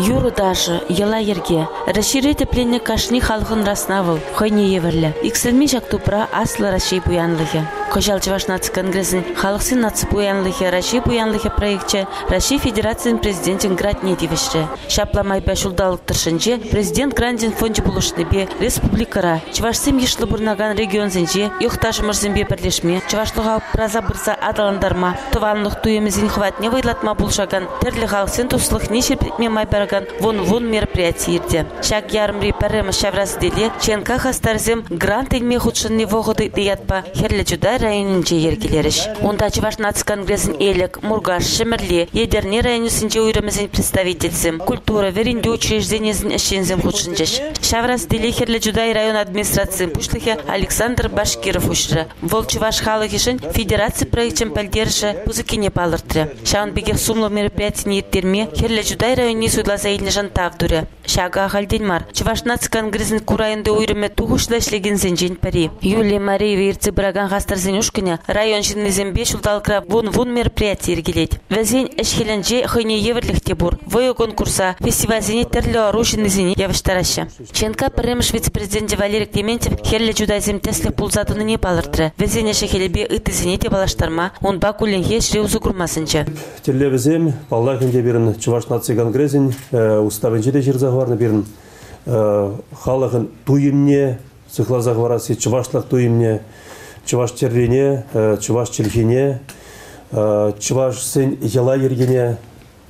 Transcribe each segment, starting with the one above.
Юру даже, ела ерге. Расширите пленник кашни халхын раснавыл, хойне еверлі. Иксельми жактупра аслы Россия буянлығы. Кожал Чуваш наци конгресін халықсын наци буянлығы, Россия буянлығы проектче Россия Федерацияның президентін град не девішті. Шапламай бәшулдалық тұршынже президент грандин фонде бұлышны бе республикара. Чувашсым ешлі бұрнаган регион зінже, юқташы мұрзын бе бірлешме, Чувашлыға праза бұрса адаландарма, тувалынық туемізін хватне вайлатма бұлшаган, терлі халықсын туслық нешер предме майбараган вон мероприятие ерде. Шак ярымри пәрімі шаврасы деле, ченка хастарзем грант еңме худшынны вғыды деятпа Херлі Жудай районынже ергелеріш. Онда Чуваш наци конгрессін Элек, Мургаш, Шемірле, Едерне районысынже уйрымызын представительцем, культура, веренде учреждениесін ішчензем худшынжеш. Шаврасы деле Херлі Жудай район администрациян пушлығы Александр Башкиров ушры. Вол Чуваш халығышын федерация проектчен пәлдеріші пузыкене палыртыры. Шаун бегех сумлы мероприятияны еттерме Херлі Жудай районны суйлаза еліне жантав дүрі. Шага Ахальден мар. Чуваш наци конгрессін курайынды уйрыме туғышла ішлеген жен пари. Юлия Мареева ерцы біраган хастар зенюшкіне район жиннезен 5 жылдалқыра вон мероприятие ергелет. Вәзен әшхеленже хойне еверлікте бұр. Войы конкурса фестиваль зене тәрлі ару жиннезене явыштарашы. Ченка піріміш вице-президенті Валерий Клементьев Херлі Жудай земтеслік пулзатыны не палыртыры. Вәзен әшхелебе ыты зене те балаштарма, он бакуленге шри узы курмасынчы. Терлі візем, Паллахынде берін Чуваш наци конгрессін уставынчы де жерзағварны берін халығын туйымне, сықлазағварасы Чувашлық туйымне, Чуваш терлене, Чуваш челхене, Чуваш сын ела ергене,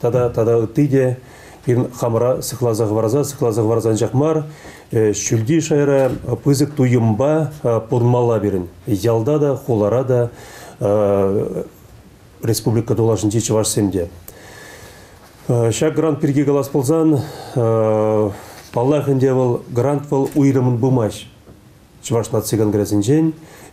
тада ыттыйде, берін хамыра сықлазағваразан жақмар, шүлді шайра пызық туйымба пұрмала берін. Ялда да, холара да, республика долашынчы Чуваш семде. Шак грант перге галас ползан, Паллахынде был грант был уйрымын бумаш. Чуваш наци конгрессін жен,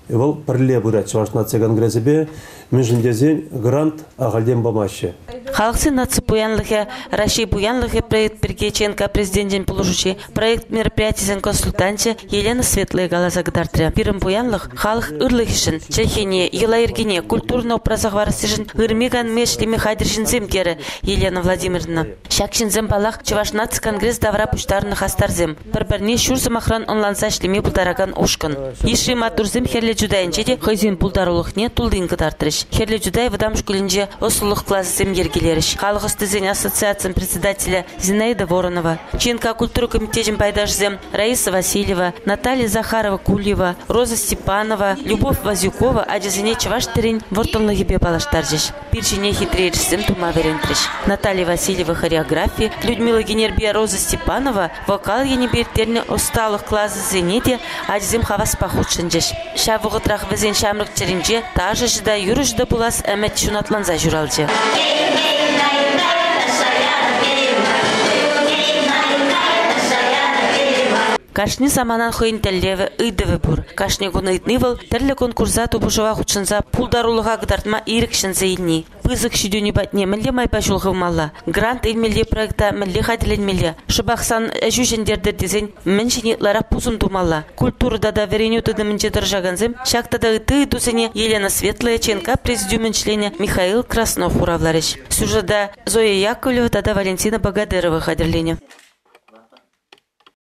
был пірле бұра Чуваш наци конгрессібе, мүжіндезен грант ағалден бумашы. Халықсын наци буянлығы, Россия буянлығы проект Пергеченко президентен положучи, проект мероприятиясын консультанчы Елена Светлая галазагдартыры. Пирым буянлық, халық ырлығышын, чехене, елайыргене, культурно празағварысышын, ғырмеган мешлеме хадыршын земгері Елена Владимировна. Шакшын зембалақ Чуваш наци конгресс давра пуштарыны хастарзем. Бір-бірне шурзым охран онланса шлеме бұлдараган ушкын. Еші матурзем Херлі Жудайынче де қойзен бұлдарулықне тулдың қыдартырыш. Херлі Жудай выдам шкулінже осылық классы земгергелеріш. Халықысты зен ассоциациян председателя Зинаида Воронова, Ченка культуры комитетен пайдашзем Раиса Васильева, Наталья Захарова-Кульева, Роза Степанова, Любовь Вазюкова, адезене Чуваш терен вортонлығы бе балаштаржыш. Пирчине хитрейшсем тума верентрыш. Наталья Васильева хореография, Людмила Генербия, Роза Степанова, вокал енебертерне усталых классы зенете, адезем хавас пахудшынжыш. Шавығытрах везен шамрық черенже, тажы жыда юры жыда булас әмет шунатланза журалжы. Кашни саманан хойын тәллеві ыйдывы бұр. Кашни гуны ыйтнывыл, тәрлі конкурса тубышыва худшынса пулдарулыға гыдартма ирікшінзі илни. Пызык шүдюні батне мүлі майпа жулғывмалла. Грант илмелі проекта мүлі хадиленмелі. Шыбақсан әжүшендердер дезен міншінетлара пузым думалла. Культурада да вереню тыдымынче дыржаганзым, шақтада ыты дусене Елена Светлая Ченка президиумын члене Михаил Краснов уравларыш. Сюжада Зоя Яковлева тада Валентина Богадырова хадирлене.